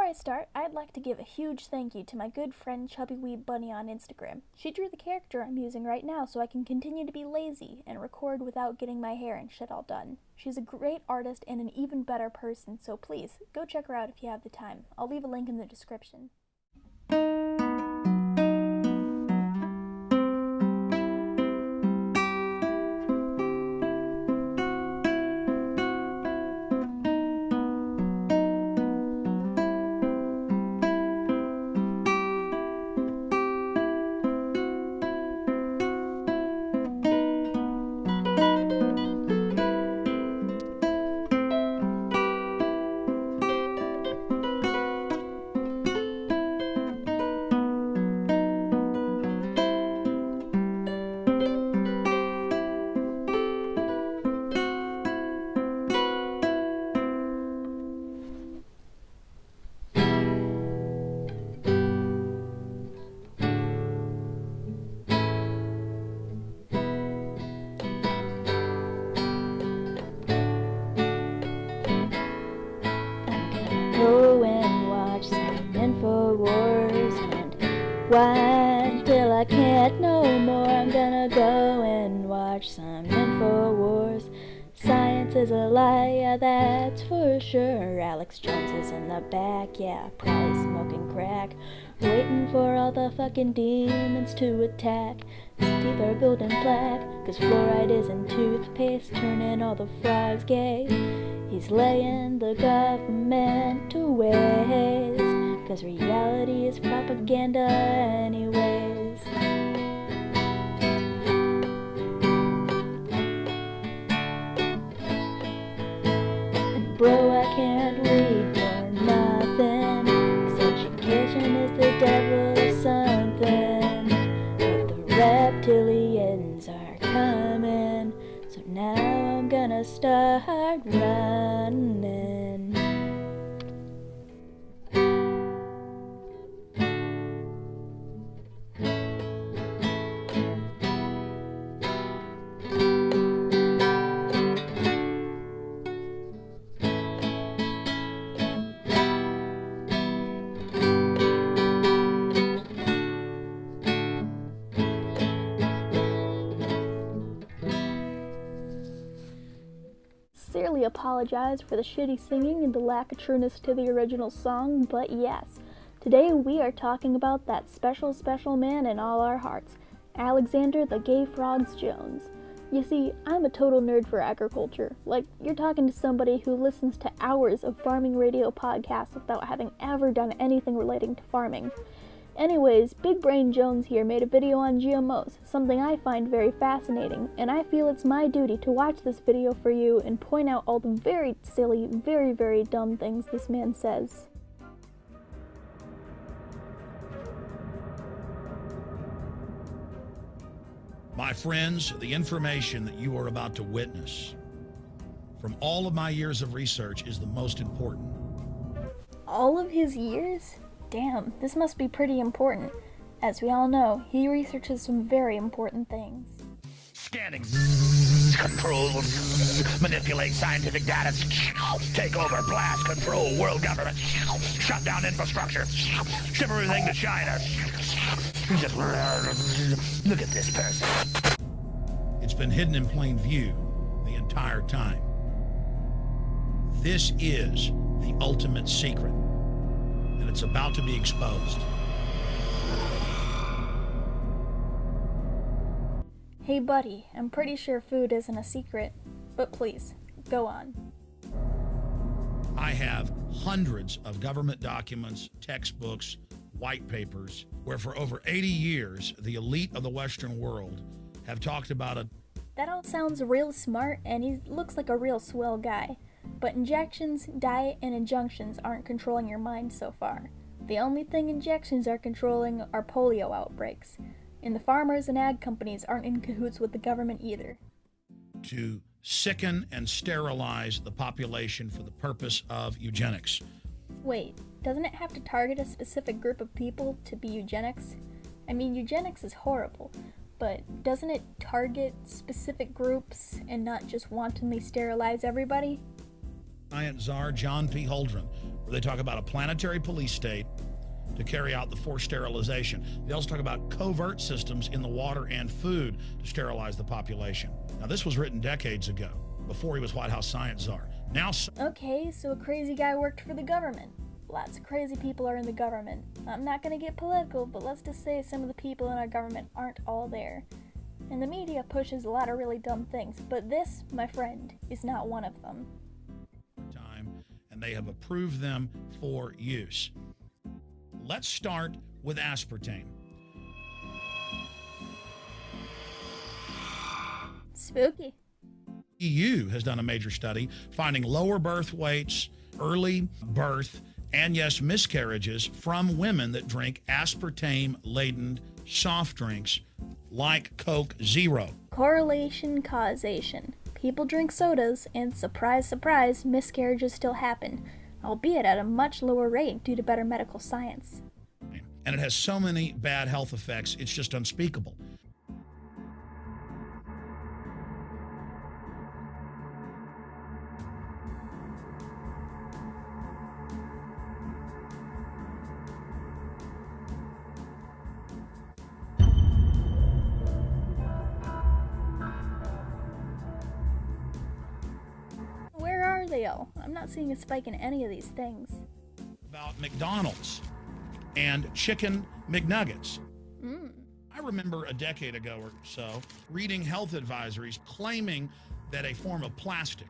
I start, I'd like to give a huge thank you to my good friend Chubby Weeb Bunny on Instagram. She drew the character I'm using right now so I can continue to be lazy and record without getting my hair and shit all done. She's a great artist and an even better person, so please, go check her out if you have the time. I'll leave a link in the description. Go and watch some InfoWars and why till I can't no more. I'm gonna go and watch some InfoWars. Science is a lie, yeah, that's for sure. Alex Jones is in the back, yeah, probably smoking crack, waiting for all the fucking demons to attack. His teeth are building black, 'cause fluoride is in toothpaste, turning all the frogs gay. He's laying the government to waste, 'cause reality is propaganda anyways. And bro, I can't read for nothing, 'cause education is the devil or something. But the reptilians are coming, so now I'm gonna start running. Sincerely apologize for the shitty singing and the lack of trueness to the original song, but yes, today we are talking about that special man in all our hearts, Alexander the Gay Frogs Jones. You see, I'm a total nerd for agriculture. Like, you're talking to somebody who listens to hours of farming radio podcasts without having ever done anything relating to farming. Anyways, Big Brain Jones here made a video on GMOs, something I find very fascinating, and I feel it's my duty to watch this video for you and point out all the very silly, very dumb things this man says. My friends, the information that you are about to witness from all of my years of research is the most important. All of his years? Damn, this must be pretty important. As we all know, he researches some very important things. Scanning, control, manipulate scientific data, take over, blast, control world government, shut down infrastructure, ship everything to China. Just look at this person. It's been hidden in plain view the entire time. This is the ultimate secret, and it's about to be exposed. Hey buddy, I'm pretty sure food isn't a secret, but please, go on. I have hundreds of government documents, textbooks, white papers, where for over 80 years, the elite of the Western world have talked about a... That all sounds real smart, and he looks like a real swell guy. But injections, diet, and injunctions aren't controlling your mind so far. The only thing injections are controlling are polio outbreaks. And the farmers and ag companies aren't in cahoots with the government either. to sicken and sterilize the population for the purpose of eugenics. Wait, doesn't it have to target a specific group of people to be eugenics? I mean, eugenics is horrible, but doesn't it target specific groups and not just wantonly sterilize everybody? Science czar John P. Holdren, where they talk about a planetary police state to carry out the forced sterilization. They also talk about covert systems in the water and food to sterilize the population. Now, this was written decades ago, before he was White House science czar. Now, Okay, so a crazy guy worked for the government. Lots of crazy people are in the government. I'm not gonna get political, but let's just say some of the people in our government aren't all there. And the media pushes a lot of really dumb things, but this, my friend, is not one of them. And they have approved them for use. Let's start with aspartame. Spooky. EU has done a major study finding lower birth weights, early birth, and yes, miscarriages from women that drink aspartame-laden soft drinks like Coke Zero. Correlation causation. People drink sodas, and surprise, surprise, miscarriages still happen, albeit at a much lower rate due to better medical science. And it has so many bad health effects, it's just unspeakable. Where are they all? I'm not seeing a spike in any of these things. About McDonald's and chicken McNuggets. I remember a decade ago or so reading health advisories claiming that a form of plastic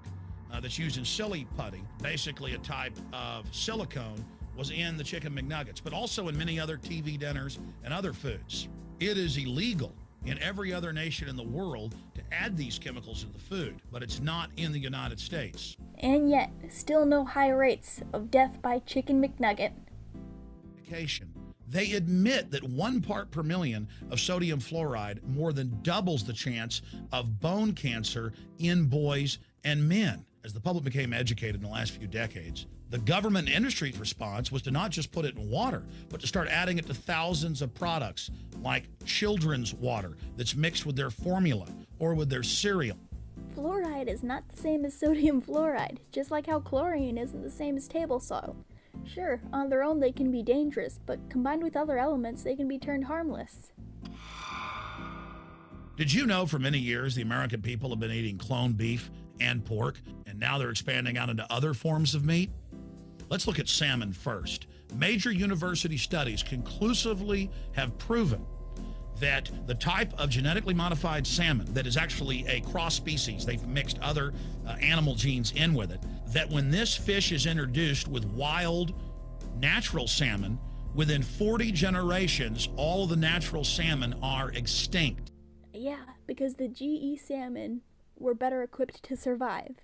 that's used in silly putty, basically a type of silicone, was in the chicken McNuggets, but also in many other TV dinners and other foods. It is illegal in every other nation in the world to add these chemicals to the food, but it's not in the United States. And yet, still no high rates of death by chicken McNugget. They admit that 1 part per million of sodium fluoride more than doubles the chance of bone cancer in boys and men. As the public became educated in the last few decades, the government and industry's response was to not just put it in water, but to start adding it to thousands of products like children's water that's mixed with their formula or with their cereal. Fluoride is not the same as sodium fluoride, just like how chlorine isn't the same as table salt. Sure, on their own they can be dangerous, but combined with other elements they can be turned harmless. Did you know for many years the American people have been eating clone beef and pork, and now they're expanding out into other forms of meat? Let's look at salmon first. Major university studies conclusively have proven that the type of genetically modified salmon that is actually a cross species, they've mixed other animal genes in with it, that when this fish is introduced with wild natural salmon, within 40 generations, all of the natural salmon are extinct. Yeah, because the GE salmon were better equipped to survive.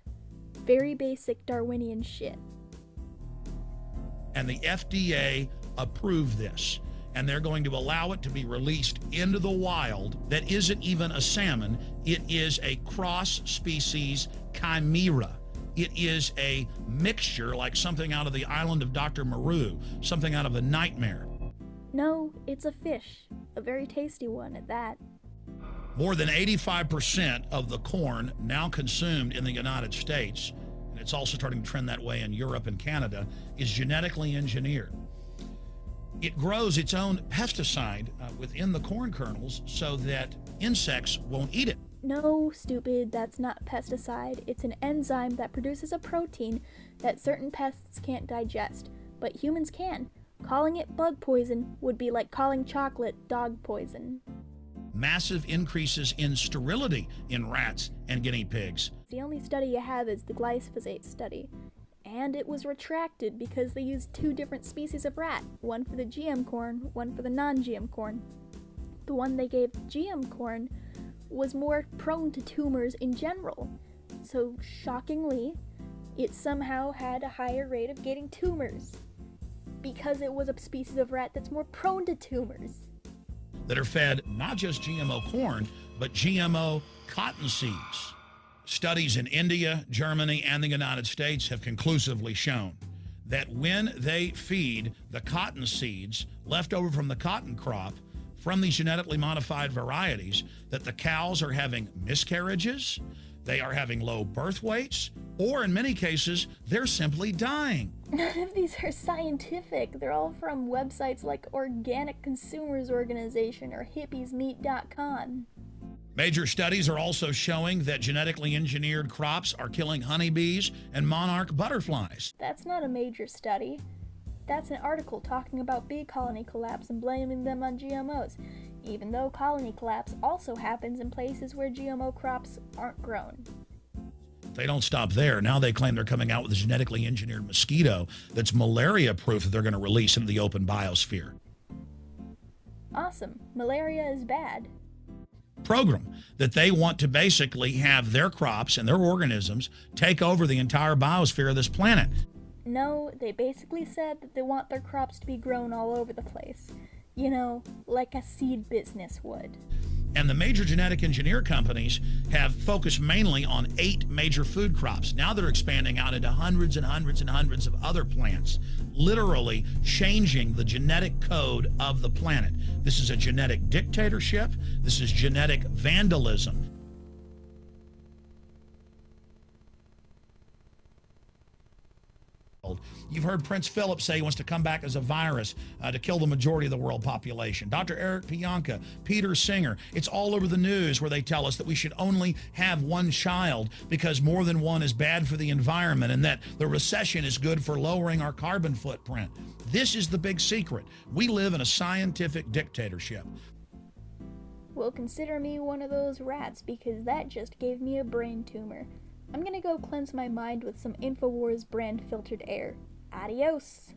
Very basic Darwinian shit. And the FDA approved this, and they're going to allow it to be released into the wild. That isn't even a salmon. It is a cross-species chimera. It is a mixture like something out of the island of Dr. Moreau, something out of a nightmare. No, it's a fish. A very tasty one at that. More than 85% of the corn now consumed in the United States, and it's also starting to trend that way in Europe and Canada, is genetically engineered. It grows its own pesticide within the corn kernels so that insects won't eat it. No, stupid, that's not pesticide. It's an enzyme that produces a protein that certain pests can't digest, but humans can. Calling it bug poison would be like calling chocolate dog poison. Massive increases in sterility in rats and guinea pigs. The only study you have is the glyphosate study. And it was retracted because they used 2 different species of rat, one for the GM corn, one for the non-GM corn. The one they gave GM corn was more prone to tumors in general. So, shockingly, it somehow had a higher rate of getting tumors. Because it was a species of rat that's more prone to tumors. That are fed not just GMO corn, but GMO cotton seeds. Studies in India, Germany, and the United States have conclusively shown that when they feed the cotton seeds left over from the cotton crop from these genetically modified varieties, that the cows are having miscarriages, They are having low birth weights, or in many cases, they're simply dying. None of these are scientific. They're all from websites like Organic Consumers Organization or hippiesmeat.com. Major studies are also showing that genetically engineered crops are killing honeybees and monarch butterflies. That's not a major study. That's an article talking about bee colony collapse and blaming them on GMOs, even though colony collapse also happens in places where GMO crops aren't grown. They don't stop there. Now they claim they're coming out with a genetically engineered mosquito that's malaria-proof that they're going to release into the open biosphere. Awesome. Malaria is bad. Program that they want to basically have their crops and their organisms take over the entire biosphere of this planet. No, they basically said that they want their crops to be grown all over the place. You know, like a seed business would. And the major genetic engineer companies have focused mainly on 8 major food crops. Now they're expanding out into hundreds and hundreds and hundreds of other plants, literally changing the genetic code of the planet. This is a genetic dictatorship. This is genetic vandalism. You've heard Prince Philip say he wants to come back as a virus to kill the majority of the world population. Dr. Eric Pianka, Peter Singer, it's all over the news where they tell us that we should only have one child because more than one is bad for the environment and that the recession is good for lowering our carbon footprint. This is the big secret. We live in a scientific dictatorship. Well, consider me one of those rats because that just gave me a brain tumor. I'm gonna go cleanse my mind with some InfoWars brand filtered air. Adios!